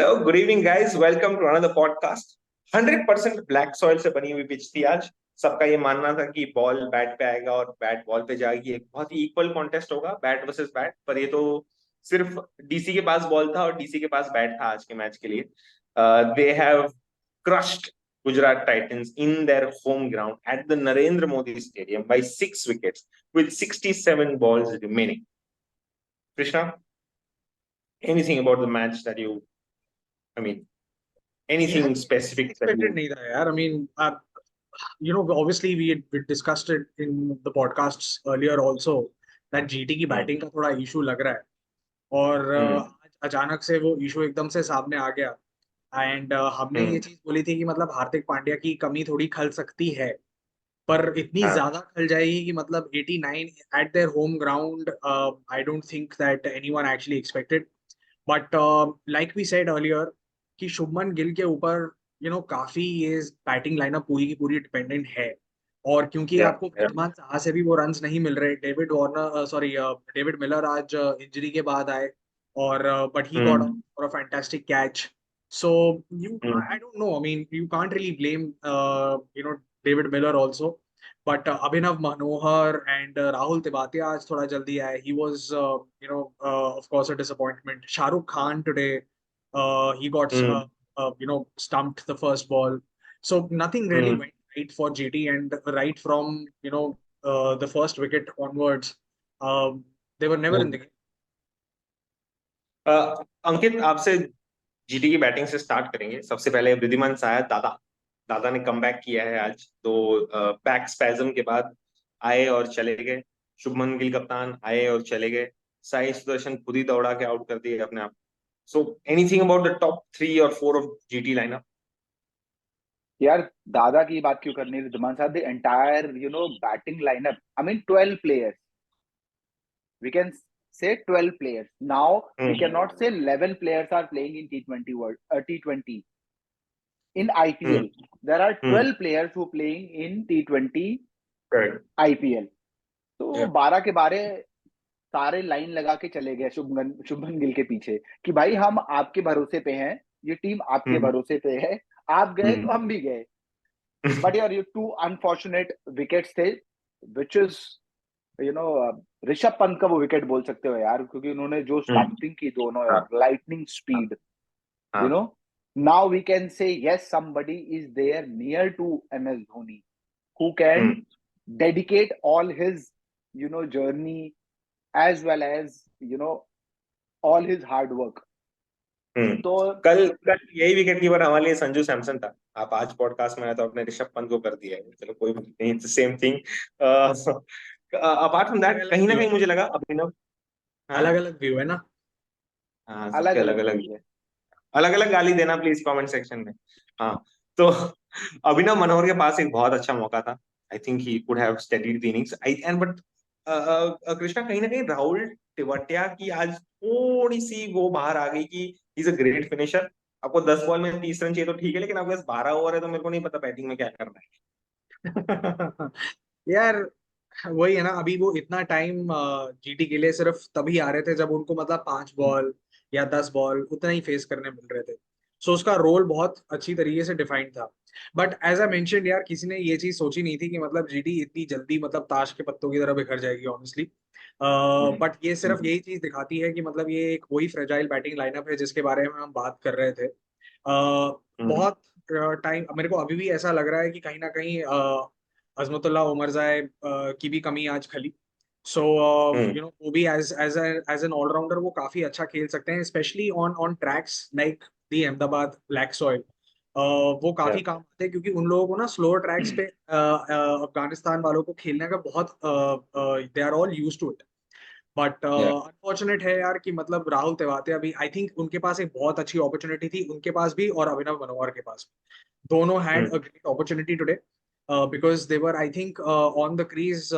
Hello good evening guys, welcome to another podcast. 100% black soil से बनी हुई pitch थी आज। सबका ये मानना था कि बॉल बैट पे आएगा और बैट बॉल पे जाएगी। एक बहुत ही इक्वल कॉन्टेस्ट होगा, बैट वर्सेस बैट। पर ये तो सिर्फ डीसी के पास बॉल था और डीसी के पास बैट था आज के मैच के लिए। They have crushed Gujarat Titans in their home ground at the Narendra Modi stadium by 6 wickets with 67 balls remaining. Krishna, anything about the match that I mean, यार anything ये specific that expected नहीं था यार. I mean, obviously we discussed it in the podcasts earlier also that GT की हम्म, batting का थोड़ा issue लग रहा है. और हम्म, आज अचानक से वो इशू एकदम से सामने आ गया. एंड हमने ये हम्म, चीज बोली थी कि मतलब हार्दिक पांड्या की कमी थोड़ी खल सकती है, पर इतनी हाँ, ज्यादा खल जाएगी कि मतलब 89 at their home ground. I don't think that anyone actually expected. But like we said earlier कि शुभमन गिल के ऊपर काफी ये बैटिंग लाइनअप पूरी की पूरी डिपेंडेंट है. और क्योंकि या आपको या वृद्धिमान साहा से भी वो रन्स नहीं मिल रहे, David Warner sorry David Miller आज इंजरी के बाद आए. और but he got hmm, for a fantastic catch. So you hmm, I don't know, I mean you can't really blame David Miller also. But Abhinav Manohar and Rahul Tewatia आज थोड़ा जल्दी आए. He was of course a disappointment. Shahrukh Khan today, he got hmm, stumped the first ball. So nothing really hmm, went right for GT, and right from the first wicket onwards, they were never in the hmm. game. अ, अंकित, आपसे GT की batting से start करेंगे। सबसे पहले वृद्धिमान साहा, दादा दादा ने comeback किया है आज तो। बैक स्पैज्म के बाद आए और चले गए। शुभमन गिल कप्तान आए और चले गए। साई सुदर्शन खुद ही दौड़ा के आउट कर दिए अपने आप। So anything about the top 3 और 4 ऑफ जीटी लाइनअप? यार, दादा की बात क्यों करनी है? रिद्धमान साहब, the entire batting lineup, I mean 12 players. We can say 12 players. Now we hmm, cannot say 11 players are playing in T20 world, T20. In hmm, IPL, there are hmm, 12 players who playing in T20 correct, IPL. तो Yeah. 12 के बारे सारे line लगा के चले गए शुभमन गिल के पीछे कि भाई हम आपके भरोसे पे हैं, ये टीम आपके हम्म, भरोसे पे है, आप गए तो हम्म, हम भी गए. बट यार, ये टू अनफॉर्चुनेट विकेट्स थे, which is you know Rishabh Pant का वो विकेट बोल सकते हो यार, क्योंकि उन्होंने जो हम्म, स्टंपिंग की दोनों, यार, हाँ, लाइटनिंग हाँ, स्पीड. यू हाँ, no now we can say yes, somebody is there near to MS Dhoni who can hmm, dedicate all his journey, as well as all his hard work. हम्म। तो कल कल यही विकेट कीपर हमारे लिए संजू सैमसन था। आप आज पॉडकास्ट में आए तो आपने ऋषभ पंत को कर दिया है। चलो, कोई बात नहीं, same thing. Apart from that, अलग अलग कहीं ना व्यू है कहीं ना. मुझे लगा अभिनव। हाँ, अलग अलग व्यू है ना. हाँ, अलग सबके अलग अलग अलग। व्यू है. अलग अलग गाली देना प्लीज कमेंट सेक्शन में। हाँ, तो अभिनव मनोहर के पास एक बहुत अच्छा मौका था। I think he could have steadied the innings I and but Krishna, कहीं ना कहीं राहुल तिवाटिया की आज थोड़ी सी वो बाहर आ गई कि इज अ ग्रेट फिनिशर। आपको 10 बॉल में 30 रन चाहिए तो ठीक है, लेकिन आपके पास 12 ओवर है तो मेरे को नहीं पता बैटिंग में क्या करना यार वही है ना. अभी वो इतना टाइम जीटी के लिए सिर्फ तभी आ रहे थे जब उनको मतलब 5 बॉल या 10 बॉल उतना ही फेस करने मिल रहे थे. सो उसका रोल बहुत अच्छी तरीके से डिफाइंड था. बट एज आई मेंशनड यार, किसी ने ये चीज सोची नहीं थी कि मतलब जीटी इतनी जल्दी मतलब ताश के पत्तों की तरह बिखर जाएगी ऑनेस्टली. है। बट ये सिर्फ यही चीज दिखाती है कि मतलब ये एक वही फ्रेजाइल बैटिंग लाइनअप है जिसके बारे में हम बात कर रहे थे. बहुत टाइम मेरे को अभी भी ऐसा लग रहा है कि कहीं ना कहीं अजमतुल्लाह उमरजाई की भी कमी आज खली. सो वो भी एज एन ऑलराउंडर वो काफी अच्छा खेल सकते हैं, specially on on tracks like the Ahmedabad black soil. वो काफी काम आते हैं क्योंकि उन लोगों को ना स्लोअर ट्रैक्स पे अफगानिस्तान वालों को खेलने का बहुत they are all use to it. But unfortunate है यार कि मतलब राहुल तेवातिया भी, आई थिंक उनके पास एक बहुत अच्छी अपॉर्चुनिटी थी, उनके पास भी और अभिनव मनोहर के पास भी. दोनों had a great opportunity today because they were I think on the crease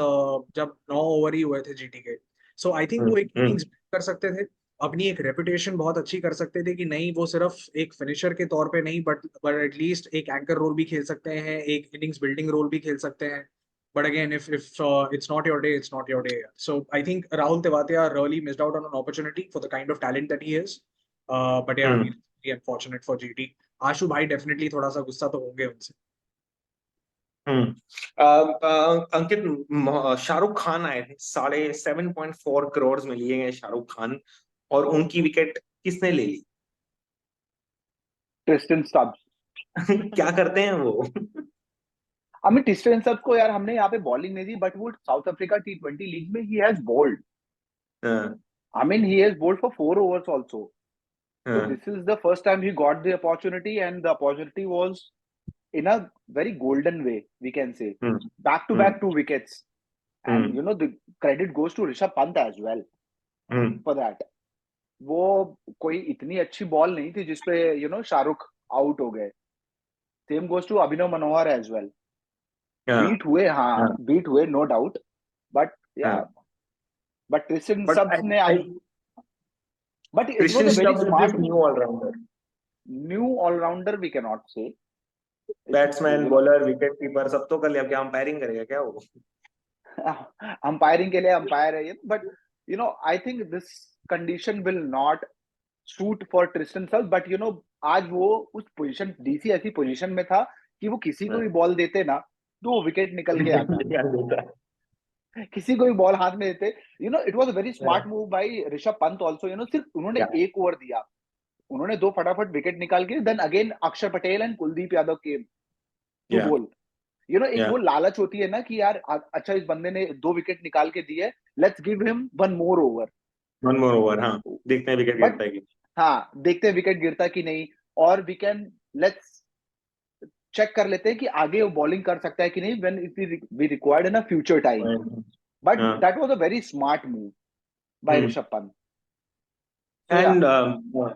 जब 9 ओवर ही हुए थे जीटी के. सो आई थिंक वो एक इनिंग्स कर सकते थे, अपनी एक रेपुटेशन बहुत अच्छी कर सकते थे कि नहीं वो सिर्फ एक फिनिशर के तौर पे नहीं बट एटलीस्ट एक एंकर रोल भी खेल सकते हैं, एक इनिंग्स बिल्डिंग रोल भी खेल सकते हैं. But again, if it's not your day, it's not your day. So I think Rahul Tewatia really missed out on an opportunity for the kind of talent that he is. But yeah, very unfortunate for GT. Ashu भाई definitely थोड़ा सा गुस्सा तो होंगे उनसे। अंकित, शाहरुख खान आए थे, 7.4 करोड़ में लिए गए शाहरुख खान, और उनकी विकेट किसने ले ली? Tristan Stubbs. क्या करते हैं वो? हमें ट्रिस्टन स्टब्स को यार हमने यहाँ पे बॉलिंग नहीं दी, बट वो साउथ अफ्रीका T20 लीग में ही हैज बॉल्ड। हाँ, I mean, he has bowled for 4 overs also. So हाँ, this is the first time he got the opportunity, and the opportunity was in a very golden way, we can say. Hmm, Back to hmm, back 2 wickets. And hmm, you know, the credit goes to Rishabh Pant as well for that. वो कोई इतनी अच्छी ball नहीं थी जिसपे Shahrukh out हो गए। Same goes to Abhinav Manohar as well. हाँ, बीट हुए, हाँ हाँ, बीट हुए, नो डाउट। बट या हाँ। बट क्रिस्टियन But सब्स ने I but it was Christian a very Stubbs is smart this new all-rounder, new all-rounder, we can not say. Batsman, bowler, wicket keeper, सब तो कर लिया, क्या umpiring करेगा क्या वो? अंपायरिंग के लिए अंपायर है ये, but I think this condition will not suit for Tristan subs. But आज वो उस पोजीशन, डीसी ऐसी पोजीशन में था कि वो किसी को भी बॉल देते ना तो वो विकेट निकल के आता। किसी को भी बॉल हाथ में देते, it was a very smart move by Rishabh Pant also. सिर्फ उन्होंने एक ओवर दिया, उन्होंने 2 फटाफट विकेट निकाल के, then again Akshar Patel and Kuldeep Yadav came to bowl. एक वो लालच होती है ना कि यार अच्छा इस बंदे ने 2 विकेट निकाल के दिए, let's give him 1 more over. 1 more over, हाँ, देखते हैं विकेट बट गिरता है कि। हाँ, देखते हैं विकेट गिरता कि नहीं, और वी कैन लेट्स चेक कर लेते हैं कि आगे वो बॉलिंग कर सकता है कि नहीं, when it we required in a future time. But हाँ, that was a very smart move by Rishabh Pant. So yeah,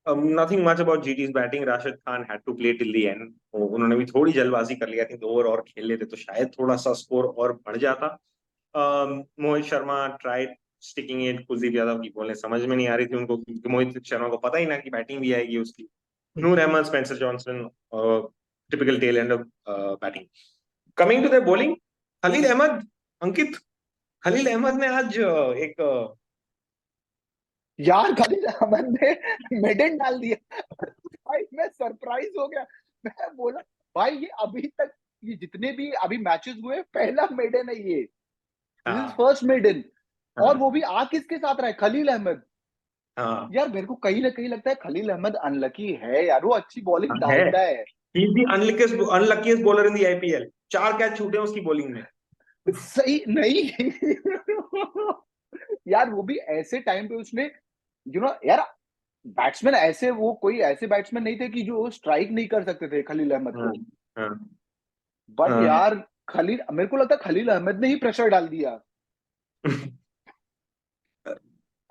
and nothing much about GT's batting. Rashid Khan had to play till the end. उन्होंने भी थोड़ी जल्दबाजी कर लिया थी, 2 over और खेल लेते तो शायद थोड़ा सा स्कोर और बढ़ जाता। Mohit Sharma tried sticking it, Kuldeep Yadav की बॉलें समझ में नहीं आ रही थी उनको, क्योंकि मोहित शर्मा को पता ही ना कि बैटिंग भी आएगी उसकी। Noor Ahmad, Spencer Johnson, typical tail end of batting. Coming to the bowling, Khaleel Ahmed, Ankit, Khaleel Ahmed ने आज एक यार खलील अहमद ने मेडन डाल दिया। भाई मैं सरप्राइज हो गया। मैं बोला भाई ये अभी तक ये जितने भी अभी मैचेस हुए पहला मेडन है ये, दिस इज फर्स्ट मेडन। और वो भी आ किसके साथ रहा है, खलील अहमद। यार मेरे को कहीं ना कहीं लगता है खलील अहमद अनलकी है यार, वो अच्छी बॉलिंग है। डालता है। He is the unluckiest bowler in the IPL. 4 catch छूटे हैं उसकी बॉलिंग में। सही नहीं। यार वो भी ऐसे टाइम पे उसने यार बैट्समैन ऐसे, वो कोई ऐसे बैट्समैन नहीं थे कि जो स्ट्राइक नहीं कर सकते थे खलील अहमद को। हाँ, बट हाँ। यार खलील, मेरे को लगता है खलील अहमद ने ही प्रेशर डाल दिया।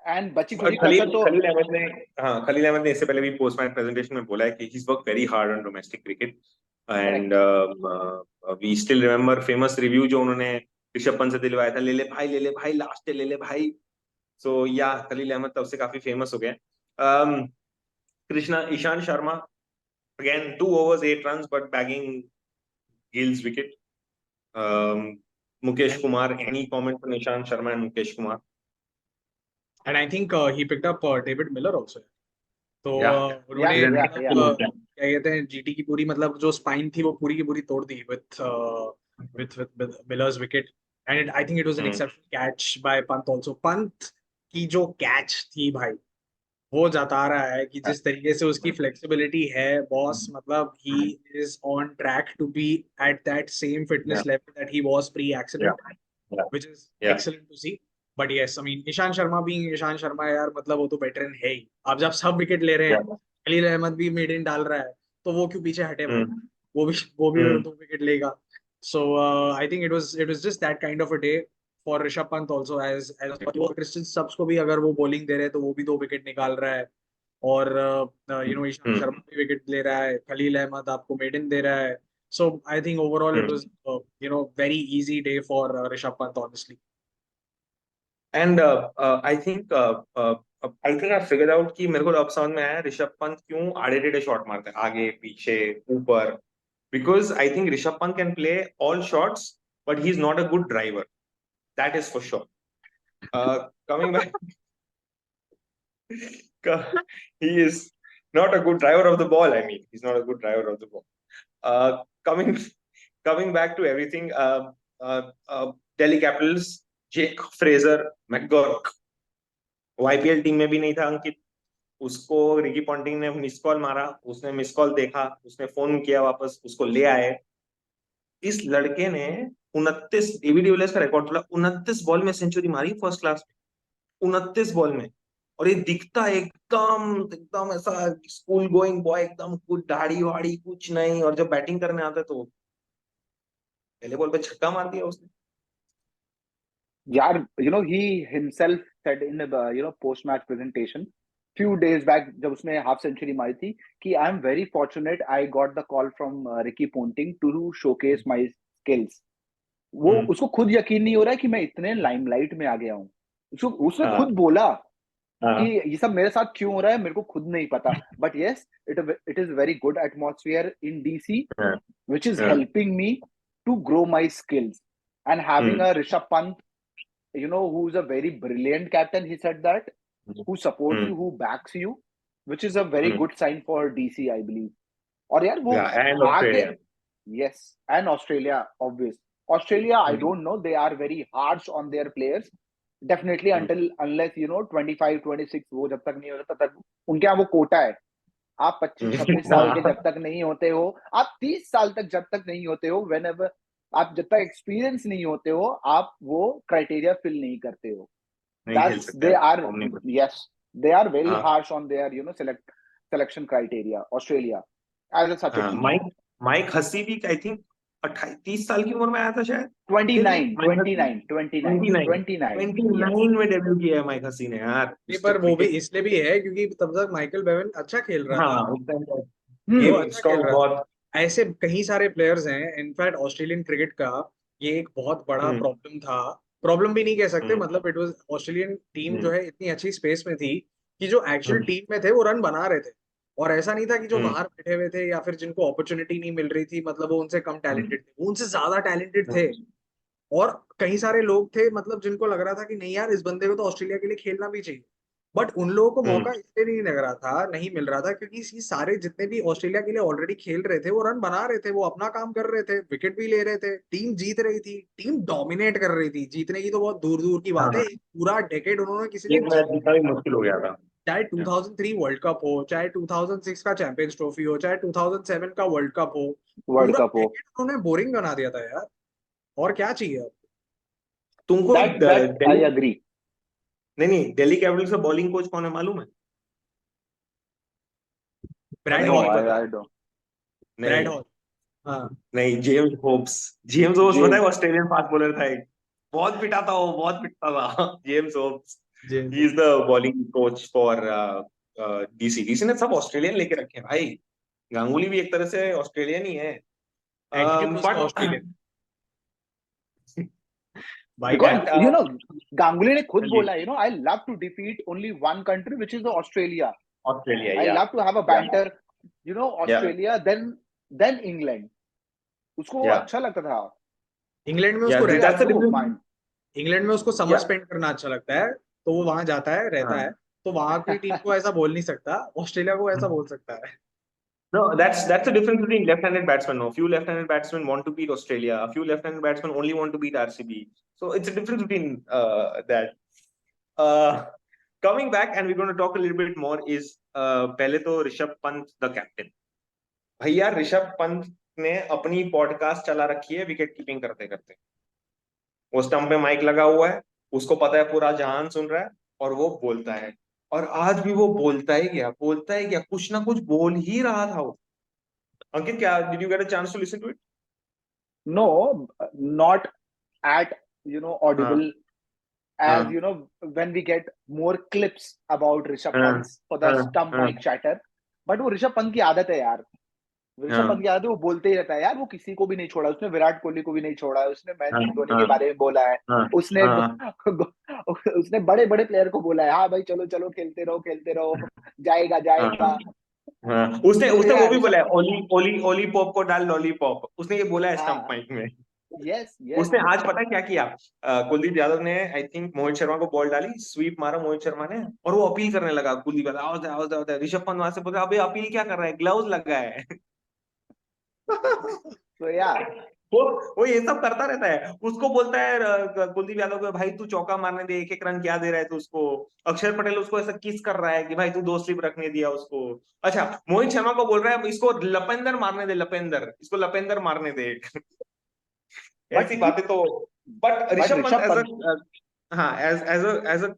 एंड बची खुची कसर तो खलील अहमद ने, हाँ, खलील अहमद ने इससे पहले भी पोस्ट मैच प्रेजेंटेशन में बोला है कि he's worked very hard on domestic cricket and we still remember famous review जो उन्होंने ऋषभ पंत से दिलवाया था, ले ले भाई, ले ले भाई, लास्ट ले ले भाई। सो या खलील अहमद तब से काफी फेमस हो गए। Krishna Ishan Sharma, again 2 overs 8 runs but bagging Gill's wicket. Mukesh Kumar, any comment on Ishan Sharma and Mukesh Kumar? And I think he picked up David Miller also. तो या उन्होंने मतलब Yeah. क्या कहते हैं, जीटी की पूरी मतलब जो स्पाइन थी वो पूरी की पूरी तोड़ दी with Miller's wicket. And I think it was an exceptional catch by Pant also. Pant की जो कैच थी भाई, वो जता रहा है कि जिस तरीके से उसकी फ्लेक्सिबिलिटी है बॉस, मतलब he is on track to be at that same fitness level that he was pre accident, which is excellent to see. But yes, I mean Ishan Sharma भी ईशान शर्मा यार, मतलब वो तो वेटरन है ही। अब जब सब विकेट ले रहे हैं, खलील अहमद भी मेडन डाल रहा है, तो वो क्यों पीछे हटे भाई, वो भी 2 विकेट लेगा। So I think it was just that kind of a day for Rishabh Pant also, as Christian Stubbs को भी अगर वो बॉलिंग दे रहे हैं तो वो भी 2 विकेट निकाल रहा है। और ईशान शर्मा भी विकेट ले रहा है, खलील अहमद आपको मेडन दे रहा है। So I think overall it was very easy day for Rishabh Pant honestly. And I think I figured out कि मेरे को अब समझ में आया ऋषभ पंत क्यों आड़े टेढ़े शॉट मारते हैं, आगे पीछे ऊपर, because I think Rishabh Pant can play all shots but he is not a good driver, that is for sure. Coming back, he is not a good driver of the ball. I mean, he's not a good driver of the ball. Coming coming back to everything, Delhi Capitals, Jake Fraser McGurk, वो IPL team में भी नहीं था अंकित. उसको Ricky Ponting ने miss call मारा, उसने miss call देखा, उसने फोन किया वापस, उसको ले आए. इस लड़के ने 29, एबी डिविलियर्स का रिकॉर्ड तोड़ा. 29 बॉल में सेंचुरी मारी फर्स्ट क्लास में, 29 बॉल में. और ये दिखता एकदम एकदम ऐसा स्कूल गोइंग बॉय, एकदम कुछ दाढ़ी वाड़ी कुछ नहीं. और जब बैटिंग करने आता है तो पहले बॉल पे छक्का मार दिया उसने. यार, he himself said in the post match presentation few days back जब उसने हाफ सेंचुरी मारी थी कि I am very fortunate I got the call from Ricky Ponting to showcase my skills. वो उसको खुद यकीन नहीं हो रहा है कि मैं इतने लाइमलाइट में आ गया हूँ. उसने खुद बोला कि ये सब मेरे साथ क्यों हो रहा है, मेरे को खुद नहीं पता. But yes, it is very good atmosphere in DC which is helping me to grow my skills. And having a Rishabh Pant, who's a very brilliant captain, he said that, who supports you, who backs you, which is a very good sign for DC, I believe. और यार वो and Australia. Yes, and Australia, obvious. Australia, I don't know, they are very harsh on their players. Definitely unless 25, 26 वो जब तक नहीं होता तब तक उनके यहाँ वो कोटा है. आप 25-26 साल के जब तक नहीं होते हो, आप 30 साल तक जब तक नहीं होते हो, whenever आप जब तक एक्सपीरियंस नहीं होते हो, आप वो क्राइटेरिया फिल नहीं करते हो. They are very harsh on their selection criteria. Australia as such a team. Mike Hussey भी आई थिंक 28-30 साल की उम्र में आया था शायद. 29 में डेब्यू किया है माइक हसी ने यार. पर वो भी इसलिए भी है क्योंकि तब तक माइकल बेवन अच्छा खेल रहा था. वो अच्छा खेल रहा था. ऐसे कई सारे प्लेयर्स हैं. इनफैक्ट ऑस्ट्रेलियन क्रिकेट का ये एक बहुत बड़ा प्रॉब्लम था. प्रॉब्लम भी नहीं कह सकते, मतलब इट वाज ऑस्ट्रेलियन टीम जो है इतनी अच्छी स्पेस में थी कि जो एक्चुअल टीम में थे वो रन बना रहे थे. और ऐसा नहीं था कि जो बाहर बैठे हुए थे या फिर जिनको अपॉर्चुनिटी नहीं मिल रही थी, मतलब वो उनसे कम टैलेंटेड थे, वो उनसे ज्यादा टैलेंटेड थे. और कई सारे लोग थे मतलब जिनको लग रहा था कि नहीं यार इस बंदे को तो ऑस्ट्रेलिया के लिए खेलना भी चाहिए. बट उन लोगों को मौका इसलिए नहीं लग रहा था, नहीं मिल रहा था क्योंकि ये सारे जितने भी ऑस्ट्रेलिया के लिए ऑलरेडी खेल रहे थे वो रन बना रहे थे, वो अपना काम कर रहे थे, विकेट भी ले रहे थे, टीम जीत रही थी, टीम डोमिनेट कर रही थी. जीतने की तो बहुत दूर दूर की बात है. पूरा डेकेड उन्होंने किसी ने जीतना भी मुश्किल हो गया था. चाहे 2003 वर्ल्ड कप हो, चाहे 2006 का चैंपियंस ट्रॉफी हो, चाहे 2007 का वर्ल्ड कप हो, उन्होंने बोरिंग बना दिया था यार. और क्या चाहिए तुमको? I agree. नहीं, दिल्ली कैपिटल्स का बॉलिंग कोच कौन है मालूम है? Brad Hall. नहीं, जेम्स होप्स. पता है ऑस्ट्रेलियन फास्ट बॉलर था एक, बहुत पिटा था. James hopes, he is the bowling coach for DC ने सब ऑस्ट्रेलियन लेके रखे हैं भाई. गांगुली भी एक तरह से ऑस्ट्रेलियन ही है. ऑस्ट्रेलियन Because Ganguly ने खुद बोला, I love to defeat only one country, which is Australia. I love to have a banter, Australia, then England. उसको अच्छा लगता था. इंग्लैंड में उसको इंग्लैंड में उसको समर स्पेंड करना अच्छा लगता है, तो वो वहां जाता है, रहता है. तो वहां की टीम को ऐसा बोल नहीं सकता, ऑस्ट्रेलिया को ऐसा बोल सकता है. No, that's the difference between left-handed batsmen. No, few left-handed batsmen want to beat Australia. A few left-handed batsmen only want to beat RCB. So it's a difference between that. Coming back, and we're going to talk a little bit more. Is पहले तो Rishabh Pant the captain. भैया ऋषभ पंत ने अपनी podcast चला रखी है wicket keeping करते करते. वो स्टंप पे माइक लगा हुआ है, उसको पता है पूरा जहान सुन रहा है, और वो बोलता है. और आज भी वो बोलता है क्या, कुछ ना कुछ बोल ही रहा था वो. अंकित, क्या did you get a chance to listen to it? No, not at audible as when we get more clips about Rishabh Pant for the stump mic chatter. But वो ऋषभ पंत की आदत है यार. ऋषभ पंत की आदत है, वो बोलते ही रहता है यार. वो किसी को भी नहीं छोड़ा, उसने विराट कोहली को भी नहीं छोड़ा, उसने महेंद्र धोनी के बारे में बोला है, उसने बड़े बड़े प्लेयर को बोला है, हाँ भाई चलो चलो खेलते रहो, जाएगा. उसने वो भी बोला है, ओली पॉप को डाल लॉलीपॉप. उसने ये बोला है स्टंप माइक में. Yes, yes. उसने आज पता है क्या किया? कुलदीप यादव ने आई थिंक मोहित शर्मा को बॉल डाली, स्वीप मारा मोहित शर्मा ने, और वो अपील करने लगा। कुलदीप यादव आओ आओ आओ आओ। ऋषभ पंत वहां से बोला अबे अपील क्या कर रहा है, ग्लव्स लगा है। So yeah, वो ये सब करता रहता है। उसको बोलता है कुलदीप यादव को, भाई तू चौका मारने दे, एक एक रन क्या दे रहा है तू उसको। अक्षर पटेल उसको ऐसा किस कर रहा है कि भाई तू दो स्लिप रखने दिया उसको। अच्छा, मोहित शर्मा को बोल रहा है इसको लपेंदर मारने दे, लपेंदर, इसको लपेंदर मारने दे। but ऐसी बातें तो। But but Rishabh Pant Rishabh as Pant, uh, हाँ, as a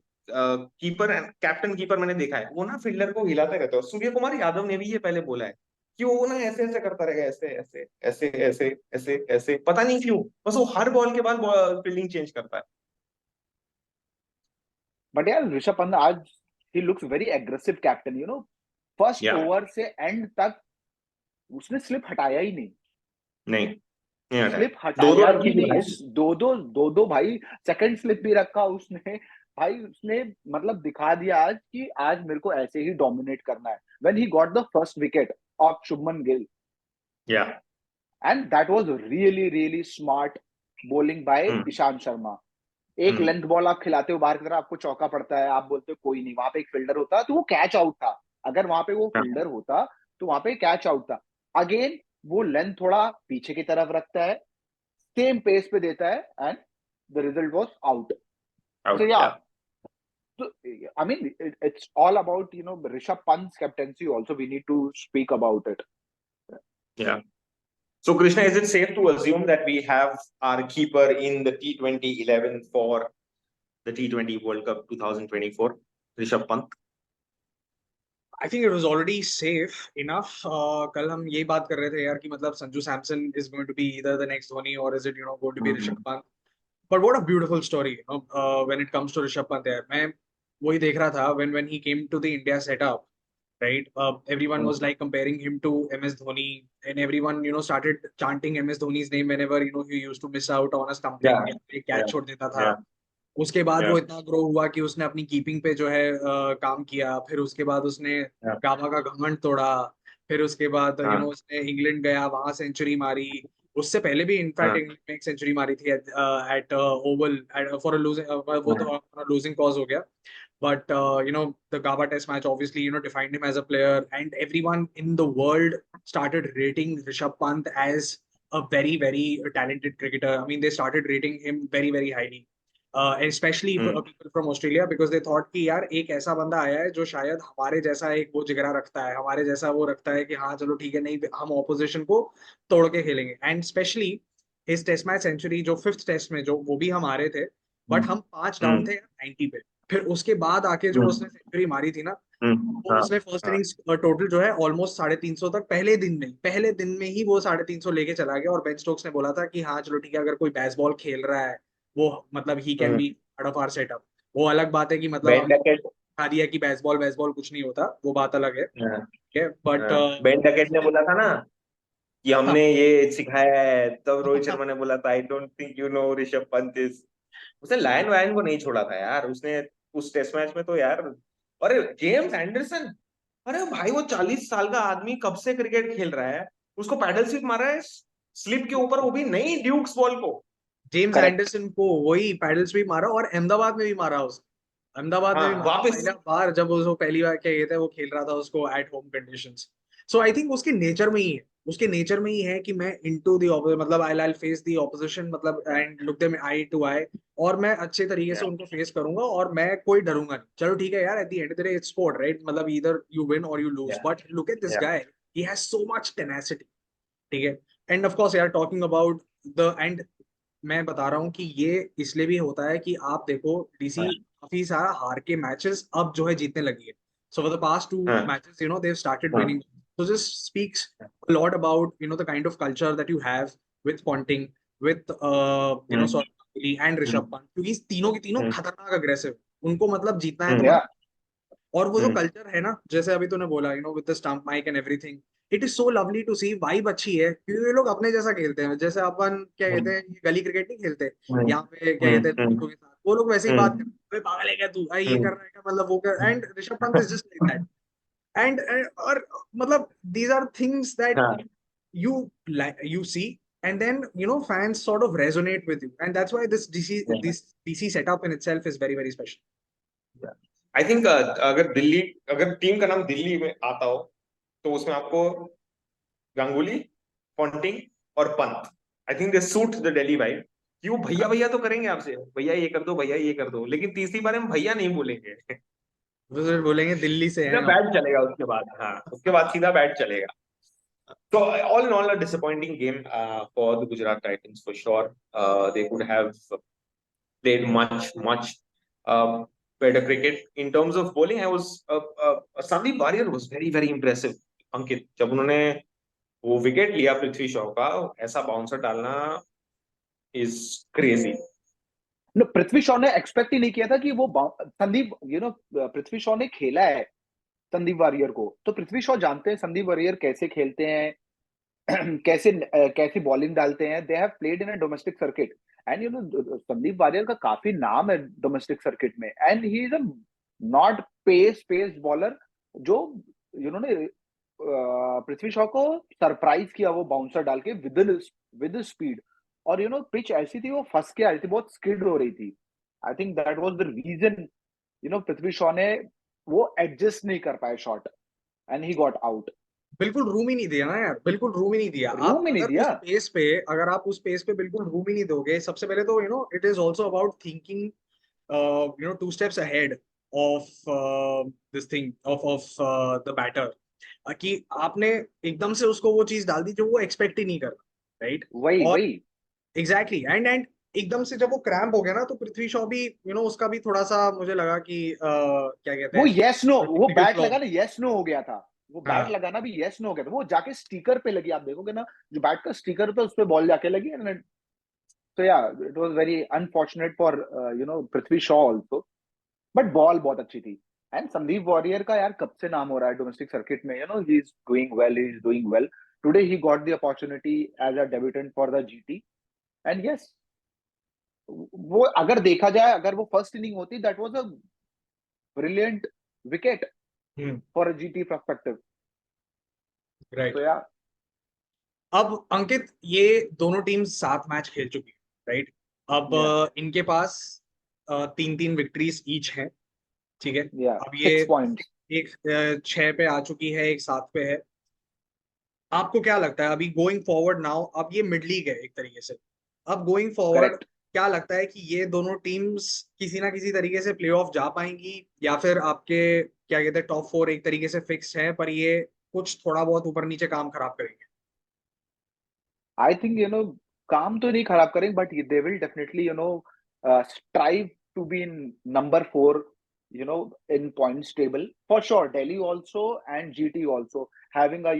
keeper and captain keeper मैंने देखा है वो ना फील्डर को हिलाते रहते हैं। सूर्य कुमार यादव ने भी ये पहले बोला है कि वो ना ऐसे ऐसे करता रहेगा, ऐसे ऐसे ऐसे ऐसे ऐसे ऐसे, पता नहीं क्यों, बस वो हर बॉल के बाद फील्डिंग चेंज करता है। but यार ऋषभ पंत आज he looks very aggressive captain, you know, first या ओवर से एंड तक उसने स्लिप हटाया ही नहीं, नहीं, नहीं हटा है। स्लिप दो दो हटाया रखी ही थी नहीं। भाई। दो दो भाई, सेकंड स्लिप भी रखा उसने। भाई उसने मतलब दिखा दिया आज कि आज मेरे को ऐसे ही डोमिनेट करना है। When he got the first wicket of Shubman Gill, या and that was really really smart bowling by Ishant Sharma. एक लेंथ बॉल आप खिलाते हो बाहर की तरफ, आपको चौका पड़ता है, आप बोलते हो कोई नहीं, वहां पे एक फील्डर होता तो वो कैच आउट था। अगर वहां पे वो फील्डर होता तो वहां पे कैच आउट था। अगेन वो लेंथ थोड़ा पीछे की तरफ रखता है, सेम पेस पे देता है, and the result was out. So out yeah, या so I mean it's all about, you know, Rishabh Pant's captaincy also. We need to speak about it. या So, Krishna, is it safe to assume that we have our keeper in the T20 11 for the T20 World Cup 2024, Rishabh Pant? I think it was already safe enough. कल हम यही बात कर रहे थे यार कि मतलब Sanju Samson is going to be either the next Dhoni और is it going to be Rishabh Pant. But what a beautiful story when it comes to Rishabh Pant यार। मैं वही देख रहा था when he came to the India setup, right? Everyone was like comparing him to MS Dhoni, and everyone started chanting MS Dhoni's name whenever he used to miss out on a stumping Yeah, या एक yeah, catch छोड़ देता था। yeah, उसके बाद वो yeah, इतना grow हुआ कि उसने अपनी कीपिंग पे जो है काम किया। फिर उसके बाद उसने yeah. गाबा का घमंड तोड़ा। फिर उसके बाद हाँ, उसने इंग्लैंड गया, वहां सेंचुरी मारी। उससे पहले भी इनफैक्ट हाँ, इंग्लैंड में एक सेंचुरी मारी थी at Oval for a losing, वो हाँ, तो लूजिंग कॉज हो गया। But the Gaba Test match obviously defined him as a player, and everyone in the world started rating Rishabh Pant as a very very talented cricketer. I mean, they started rating him very very highly, especially for hmm, people from Australia, because they thought कि यार एक ऐसा बंदा आया है जो शायद हमारे जैसा एक वो जिगरा रखता है, हमारे जैसा वो रखता है कि हाँ चलो ठीक है, नहीं हम ऑपोजिशन को तोड़ के खेलेंगे। And specially his test match century जो फिफ्थ टेस्ट में जो वो भी हम हारे थे, बट हम 5 डाउन हम्म, थे 90 पे। फिर उसके बाद आके जो उसने सेंचुरी मारी थी ना, वो हाँ, उसने फर्स्ट हाँ, इनिंग्स टोटल जो है ऑलमोस्ट 350 तक पहले दिन में ही वो 350 लेके चला गया। और बेन स्टोक्स ने बोला था कि हाँ चलो ठीक है, अगर कोई बेसबॉल खेल रहा है वो मतलब he can hmm. Be part of our setup. वो अलग बात है कि मतलब बेन हमने डकेट, दिखा दिया कि बेसबॉल बेसबॉल कुछ नहीं होता, वो बात अलग है, हाँ, ठीक है। बट हाँ, बेन डकेट ने बोला था ना कि हाँ, हमने ये सिखाया है, तब रोहित शर्मा ने बोला था आई don't think you know Rishabh Pant is. उसने लायन वायन को नहीं छोड़ा था यार उसने, उस टेस्ट मैच में तो यार। अरे जेम्स एंडरसन, अरे भाई वो 40 साल का आदमी कब से क्रिकेट खेल रहा है, उसको पैडल स्लिप मारा है स्लिप के ऊपर, वो भी नहीं ड्यूक्स बॉल को। James correct. एंडरसन को वही पैडल स्वीप मारा, और अहमदाबाद में भी मारा उसने। अहमदाबाद में हाँ भी मारा वापस। पहला बार जब उसको पहली बार क्या कहते हैं वो खेल रहा था उसको at home conditions. So I think उसके नेचर में ही है, उसके नेचर में ही है कि मैं इनटू द मतलब आई फेस द ऑपोजिशन, मतलब and look them eye to eye, और मैं अच्छे तरीके से उनको फेस करूंगा और मैं कोई डरूंगा नहीं। चलो ठीक है यार, at the end of the day it's sport, right? मतलब इधर यू विन और you lose, but look at this guy, he has so much tenacity, ठीक है। एंड ऑफ कोर्स यार टॉकिंग अबाउट द एंड, मैं बता रहा हूँ कि ये इसलिए भी होता है कि आप देखो डीसी काफी सारा हार के मैचेस अब जो है जीतने लगी है। So for the past 2 matches they've started winning. So this speaks a lot about the kind of culture that you have with Ponting, with Saurav Ganguly and Rishabh Pant, क्योंकि तीनों के तीनों खतरनाक अग्रेसिव, उनको मतलब जीतना है तो या मतलब। और वो जो कल्चर है ना, जैसे अभी तूने बोला with the stump mic and everything, it is so lovely to see. Vibe अच्छी है क्योंकि ये लोग अपने जैसा खेलते हैं, जैसे अपन क्या कहते हैं ये गली क्रिकेट नहीं खेलते यहाँ पे, क्या कहते हैं दोस्तों के साथ, वो लोग वैसे ही बात करते हैं, पागल है क्या तू, ये कर रहा है क्या, मतलब वो कर। And Rishabh Pant is just like that. And और मतलब these are things that you see and then fans sort of resonate with you, and that's why this DC setup in itself is very, very special. I think अगर team का नाम दिल्ली में आता हो तो उसमें आपको गांगुली, पॉन्टिंग और Pant, I think they suit the Delhi vibe. क्यों भैया भैया तो करेंगे आपसे, भैया ये कर दो, भैया ये कर दो, लेकिन तीसरी बार हम भैया नहीं बोलेंगे। वो सिर्फ बोलेंगे दिल्ली से सीधा है। बैट चलेगा उसके बाद, हाँ उसके बाद सीधा बैट चलेगा। So all in all, a disappointing game for the Gujarat Titans for sure. They could have played much better cricket in terms of bowling. I was Sandeep Warrier was very impressive. अंकित, जब उन्होंने वो wicket लिया पृथ्वी शॉ का, ऐसा bouncer डालना is crazy. No, पृथ्वी शॉ ने expect ही नहीं किया था कि वो संदीप पृथ्वी शॉ ने खेला है संदीप वारियर को, तो पृथ्वी शॉ जानते हैं संदीप वारियर कैसे खेलते हैं, कैसी बॉलिंग डालते हैं। They have played in a domestic circuit and Sandeep Warrier का काफी नाम है डोमेस्टिक सर्किट में, and he is a not pace bowler जो ने पृथ्वी शॉ को सरप्राइज किया वो बाउंसर डाल के विद स्पीड। और पिच ऐसी थी, वो फंस के आ रही थी, बहुत स्किड हो रही थी। I think that was the reason Prithvi Shaw ने वो एडजस्ट नहीं कर पाए shot and he got out. बिल्कुल रूम ही नहीं दिया ना यार, बिल्कुल रूम ही नहीं दिया। रूम ही नहीं दिया। अगर आप उस पेस पे बिल्कुल रूम ही नहीं दोगे, सबसे पहले तो it is also about thinking 2 steps ahead of this thing of the batter, कि आपने एकदम से उसको वो चीज डाल दी जो वो एक्सपेक्ट ही नहीं कर रहा, राइट? वही एग्जैक्टली एंड एकदम से जब वो क्रैम्प हो गया ना, तो पृथ्वी शॉ भी उसका भी थोड़ा सा मुझे लगा कि क्या कहते वो हैं, यस नो, वो typical बैट flaw। लगाना यस नो हो गया था, वो बैट लगाना भी यस नो हो गया था। वो जाके स्टिकर पे लगी, आप देखोगे ना जो बैट का स्टिकर था उस पे बॉल जाके लगी। And so yeah, it was very unfortunate for Prithvi Shaw also, but ball बहुत अच्छी थी। एंड संदीप वॉरियर का यार कब से नाम हो रहा है डोमेस्टिक सर्किट में, he is doing well. Today he got the opportunity as a debutant for the GT, and yes, वो अगर देखा जाए, अगर वो फर्स्ट इनिंग होती, that was a brilliant wicket for a GT perspective, right. तो यार अब अंकित, ये दोनों टीम 7 मैच खेल चुकी है, राइट? अब इनके पास 3 विक्ट्रीज ईच हैं, ठीक है? अब ये 6 पॉइंट्स, एक 6 पे आ चुकी है, एक 7 पे है। आपको क्या लगता है अभी गोइंग फॉरवर्ड नाउ, अब ये मिड लीग है एक तरीके से, अब गोइंग फॉरवर्ड करेक्ट। क्या लगता है कि ये दोनों टीम्स किसी ना किसी तरीके से प्लेऑफ जा पाएंगी, या फिर आपके क्या कहते हैं टॉप 4 एक तरीके से फिक्स है, पर ये कुछ थोड़ा बहुत ऊपर नीचे काम खराब करेंगे? आई थिंक काम तो नहीं खराब करेंगे, but they will definitely strive to be in number 4 in points table for sure. Delhi also and GT also having a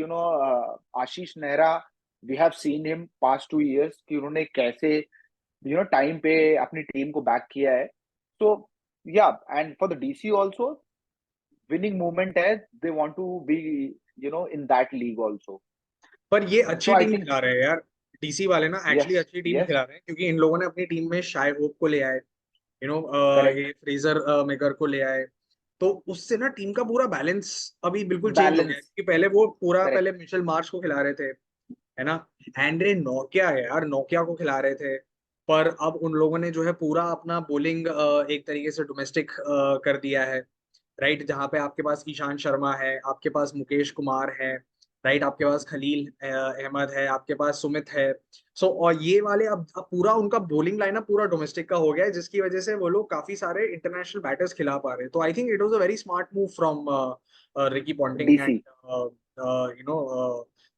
Ashish Nehra, we have seen him past 2 years कि उन्होंने कैसे time पे अपनी टीम को back किया है। So yeah, and for the DC also winning movement है, they want to be in that league also. पर ये So अच्छी I टीम think खिला रहे हैं यार, डीसी वाले ना एक्चुअली yes, अच्छी टीम yes, खिला रहे हैं, क्योंकि इन लोगों ने अपनी टीम में शाय होप को ले आए, correct, ये फ्रेजर मेकर को ले आए, तो उससे ना टीम का पूरा बैलेंस अभी बिल्कुल चेंज हो गया है। balance, क्योंकि पहले वो पूरा correct. पहले मिशेल मार्श को खिला रहे थे, है ना, एंड्रे नोकिया है यार, नोकिया को खिला रहे थे, पर अब उन लोगों ने जो है पूरा अपना बॉलिंग एक तरीके से डोमेस्टिक कर दिया है, राइट? जहाँ पे आपके पास ईशांत शर्मा है, आपके पास मुकेश कुमार है, राइट, आपके पास खलील अहमद है, आपके पास सुमित है। सो और ये वाले अब पूरा उनका बॉलिंग लाइनअप पूरा डोमेस्टिक का हो गया है, जिसकी वजह से वो लोग काफी सारे इंटरनेशनल बैटर्स खिला पा रहे हैं। तो I think it was a very smart move from Ricky Ponting and DC.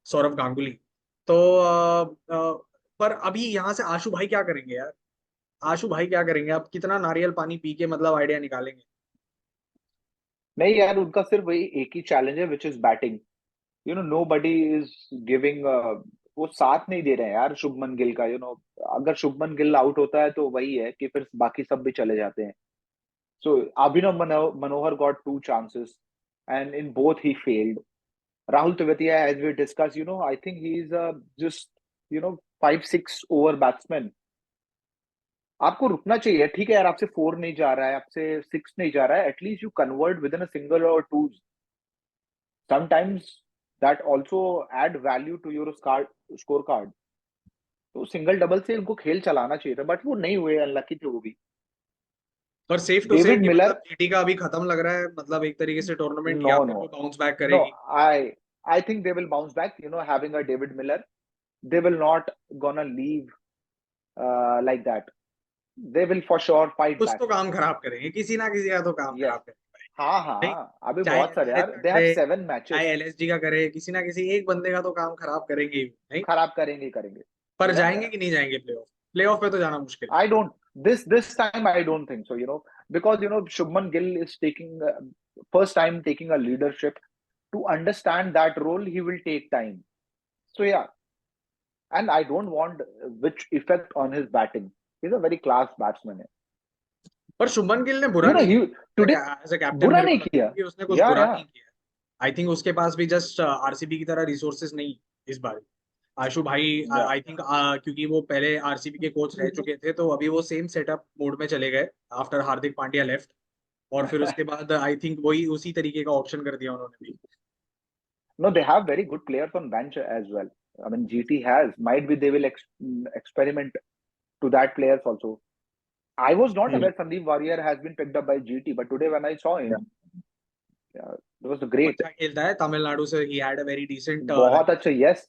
Sourav Ganguly. तो पर अभी यहाँ से आशु भाई क्या करेंगे यार? आशु भाई क्या करेंगे? अब कितना नारियल पानी पी के मतलब आइडिया निकालेंगे? नहीं यार, उनका सिर्फ वही एक ही चैलेंज है, which is batting. Nobody is giving, वो साथ नहीं दे रहे हैं यार शुभमन गिल का। अगर शुभमन गिल आउट होता है तो वही है कि फिर बाकी सब भी चले जाते हैं। सो अभिनव मनोहर got 2 chances and in both he failed. Rahul Tewatia, as we discussed, I think he is just 5-6 over batsman. आपको रुकना चाहिए, ठीक है यार, आपसे 4 नहीं जा रहा है, आपसे 6 नहीं जा रहा है, at least you convert with in a single और 2। Sometimes that also add value to your scorecard. तो सिंगल डबल से उनको खेल चलाना चाहिए था, बट वो नहीं हुए, अनलकी थे वो भी। पर सेफ टू से डेविड कि मिलर, मतलब जीटी का अभी खत्म लग रहा है, मतलब एक तरीके से टूर्नामेंट, नो या फिर नो वो बाउंस बैक नो, करेगी? I think they will bounce back, you know, having a David Miller, they will not gonna leave like that. They will for sure fight कुछ back. तो काम खराब करेंगे, किसी ना किसी का तो काम Yes. खराब करेंगे हाँ भाई। हाँ, अभी चाहे बहुत सारे एमआरएफ यार, का they have करे, 7 matches. चाहे एलएसजी का करे, किसी ना किसी एक बंदे का तो काम खराब करेंगे ही, नहीं? खराब करेंगे ही करेंगे। पर Yeah, जाएंगे yeah. कि नहीं जाएंगे प्लेऑफ? प्लेऑफ पे तो जाना मुश्किल है। I don't, this time I don't think so, you know, because you know Shubman Gill is taking first time taking a leadership. To understand that role, he will take time. So yeah, and I don't want which effect on his batting. He's a very class batsman. पर शुभमन गिल ने बुरा You know, नहीं he today किया as a captain, बुरा मेरे को नहीं लगता किया। है कि उसने कुछ Yeah, बुरा yeah. नहीं किया। आई थिंक उसके पास भी जस्ट आरसीबी की तरह रिसोर्सेज नहीं इस बार। आशु भाई Yeah. आई थिंक क्योंकि वो पहले आरसीबी के कोच रह चुके थे, तो अभी वो सेम सेटअप मोड में चले गए आफ्टर हार्दिक पांड्या लेफ्ट, और फिर उसके बाद आई थिंक वही उसी तरीके का ऑप्शन कर दिया उन्होंने भी। No, they have very good players on bench as well. I mean, GT has. Might be they will experiment to that players also. I was not aware Sandeep Warrior has been picked up by GT, but today when I saw him, yeah, it was वो great. अच्छा खेलता है तमिलनाडु से, he had a very decent बहुत अच्छा, yes.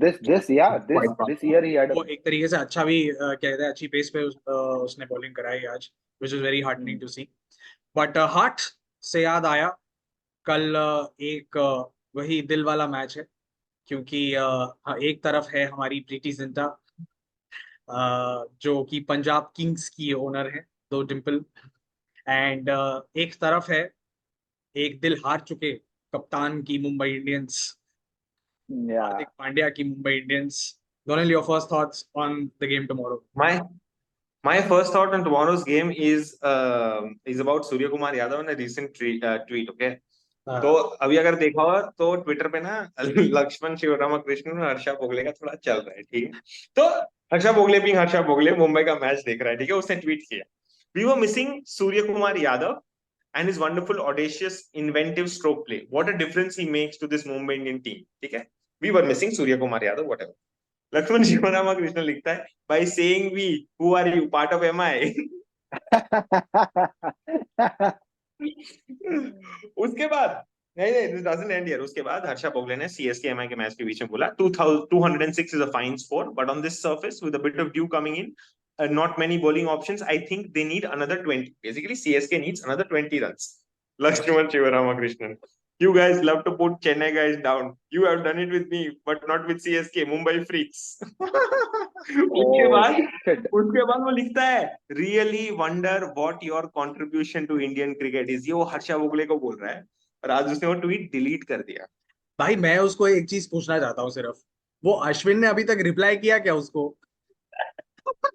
This year he had. वो एक तरीके से अच्छा भी कहते हैं, अच्छी पेस पे उसने बॉलिंग कराई आज, which is very heartening to see. But heart से याद आया, कल एक वही दिल वाला मैच है, क्योंकि एक तरफ है हमारी प्रीति जिंटा, जो कि पंजाब किंग्स की ओनर है, दो डिम्पल, एंड एक तरफ है एक दिल हार चुके कप्तान की मुंबई इंडियंस, Yeah. हार्दिक पांड्या की Mumbai Indians. Donald, your first thoughts on the game tomorrow? My first thought on tomorrow's game is about Surya Kumar Yadav and a recent tweet. Okay. तो अभी अगर देखा हो तो ट्विटर पे ना लक्ष्मण शिवरामकृष्णन और हर्षा भोगले का थोड़ा चल रहा है, ठीक है। तो हर्षा भोगले भी हर्षा भोगले मुंबई का मैच देख रहा है, ठीक है। उसने ट्वीट किया, we were missing Surya Kumar Yadav and his wonderful audacious inventive stroke play, what a difference he makes to this Mumbai Indian team, ठीक है। we were missing Surya Kumar Yadav, whatever. Lakshman Sivaramakrishnan लिखता है, by saying we, who are you, part of MI? उसके बाद नहीं this doesn't and here. उसके बाद हर्षा भोगले ने सीएसके एमआई के मैच के बीच में बोला 206 is a fine score, but on this surface with a bit of dew coming in, not many bowling options, I think they need another 20. Basically CSK needs another 20 runs. Lakshman Shivaramakrishnan, you guys love to put Chennai guys down, you have done it with me but not with CSK, Mumbai freaks. उसके बाद वो लिखता है, really wonder what your contribution to Indian cricket is. ये वो हर्षा भोगले को बोल रहा है, और आज उसने वो ट्वीट डिलीट कर दिया। भाई मैं उसको एक चीज पूछना चाहता हूँ सिर्फ, वो अश्विन ने अभी तक रिप्लाई किया क्या उसको?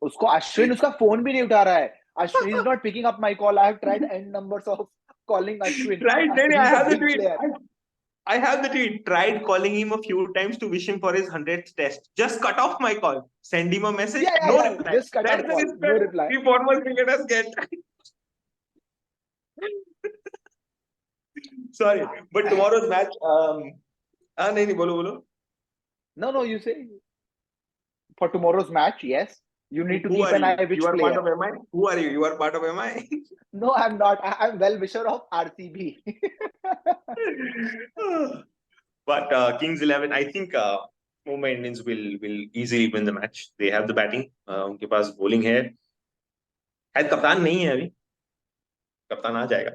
उसको अश्विन उसका फोन भी नहीं उठा रहा है। Ashwin is not picking up my call, I have tried an numbers of calling Ashwin, right, नहीं, he I is a have the big tweet. Player. I have the tweet. Tried calling him a few times to wish him for his 100th test. Just cut off my call. Send him a message. No reply. Just cut our That's the call, no respect reply. we former cricketers get. Sorry, but tomorrow's match. नहीं, बोलो. No, you say for tomorrow's match, yes. You need to Who keep are an you? eye which You are player. part of MI. Who are you? You are part of MI. No, I'm not. I'm well-wisher of RCB. But Kings 11, I think Mumbai Indians will easily win the match. They have the batting. उनके पास bowling है। शायद कप्तान नहीं है अभी, कप्तान आ जाएगा।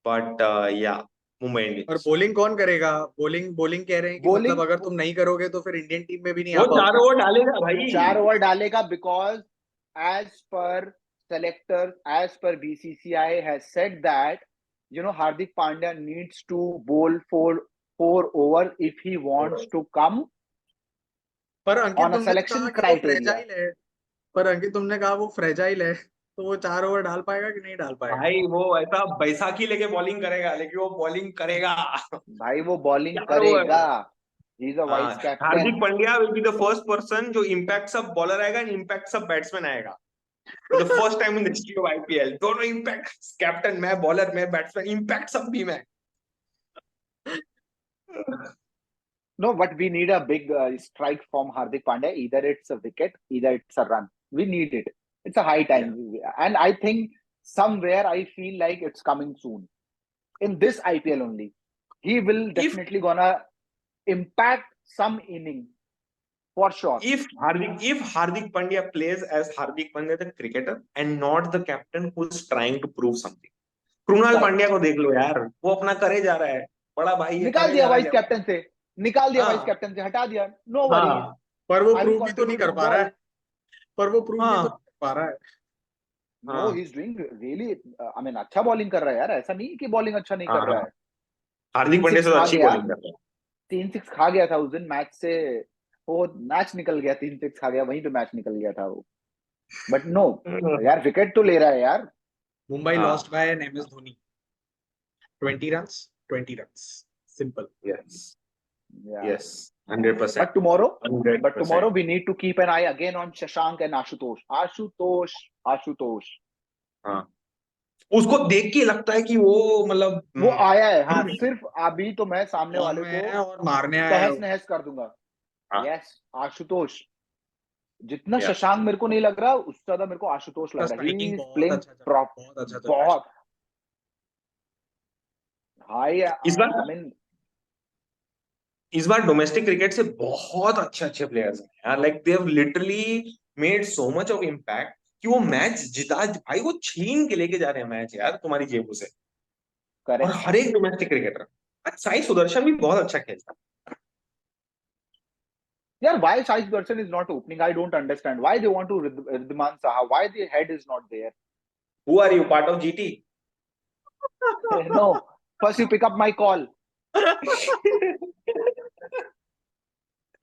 But yeah, Mumbai Indians. और बॉलिंग कौन करेगा? बॉलिंग कह रहे हैं कि मतलब अगर तुम नहीं करोगे तो फिर इंडियन टीम में भी नहीं आ वो 4 ओवर डालेगा भाई, 4 ओवर डालेगा, because as per selectors, as per BCCI has said that, you know, Hardik Pandya needs to bowl 4 overs if he wants to come पर अंकित on a तुमने selection कहा कि वो criteria. फ्रेजाइल है, पर अंकित तुमने कहा वो फ्रेजाइल है, तो वो 4 ओवर डाल पाएगा कि नहीं डाल पाएगा? भाई वो ऐसा बैसाखी लेके बॉलिंग करेगा, लेकिन वो बॉलिंग करेगा भाई वो बॉलिंग 4 ओवर। करेगा, he is a vice captain. Hardik Pandya will be the first person जो इम्पैक्ट सब बॉलर आएगा एंड इम्पैक्ट सब बैट्समैन आएगा। The first time in the history of IPL, दोनों इम्पैक्ट, कैप्टन मैं, बॉलर मैं, बैट्समैन, इम्पैक्ट सब भी मैं। No, but we need a big strike from Hardik Pandya. Either it's a wicket, either it's a run. We need it. It's a high time. And I think somewhere I feel like it's coming soon. In this IPL only. He will definitely gonna impact some inning. For sure. If Hardik Pandya plays as Hardik Pandya the cricketer and not the captain who's trying to prove something. Krunal Pandya को देख लो यार, वो अपना करे जा रहा है, बड़ा भाई है, निकाल दिया वाइस कैप्टन से, हटा दिया, नो वरी। पर वो प्रूव भी तो नहीं कर पा रहा है, no, he is doing really, I mean अच्छा बॉलिंग कर रहा है यार, ऐसा नहीं कि बॉलिंग अच्छा नहीं कर रहा है। हार्दिक पांड्या से अच्छी बॉलिंग कर रहा है। 3-6 खा गया था उस दिन मैच से, वो मैच निकल गया, 3-6 खा गया, वहीं पे मैच निकल गया था वो। बट नो यार, विकेट तो ले रहा है यार। Mumbai lost by an MS Dhoni, 20 runs, 20 runs, simple. Yes, 100%. But tomorrow we need to keep an eye again on Shashank and Ashutosh. हाँ, उसको देख के लगता है कि वो मतलब वो आया है। हाँ, सिर्फ अभी तो मैं सामने वाले को और मारने आया है, तहस नहस कर दूंगा। यस, आशुतोष। जितना शशांक मेरे को नहीं लग रहा, उससे ज्यादा मेरे को आशुतोष लग रहा है। ही इज प्लेइंग बहुत हाई। इस बार डोमेस्टिक क्रिकेट से बहुत अच्छे प्लेयर्स हैं यार, like they have literally made so much of impact कि वो मैच जिता, भाई वो छीन के लेके जा रहे हैं मैच यार तुम्हारी जेबों से। और हर एक डोमेस्टिक क्रिकेटर, साई सुदर्शन भी बहुत अच्छा खेलता है यार। why Sai Sudarshan is not opening? I don't understand. Why they want to Riddhiman Saha? Why the head is not there? Who are you, part of GT? No. First you pick up my call.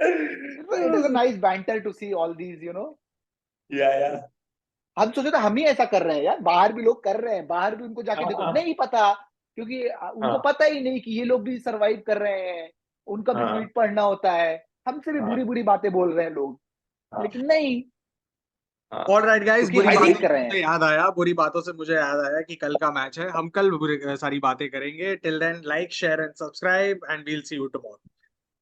It is a nice banter to see all these, you know. Yeah. हम सोचे था हम ही ऐसा कर रहे हैं यार, बाहर भी लोग कर रहे हैं, बाहर भी उनको जाके देखो, नहीं पता, क्योंकि उनको पता ही नहीं कि ये लोग भी सरवाइव कर रहे हैं, उनका भी ट्वीट पढ़ना होता है, हमसे भी बुरी बातें बोल रहे हैं लोग, लेकिन नहीं। ऑलराइट गाइस, बुरी बातों से मुझे याद आया कि कल का मैच है, हम कल सारी बातें करेंगे। Till then like, share and subscribe and we'll see you tomorrow.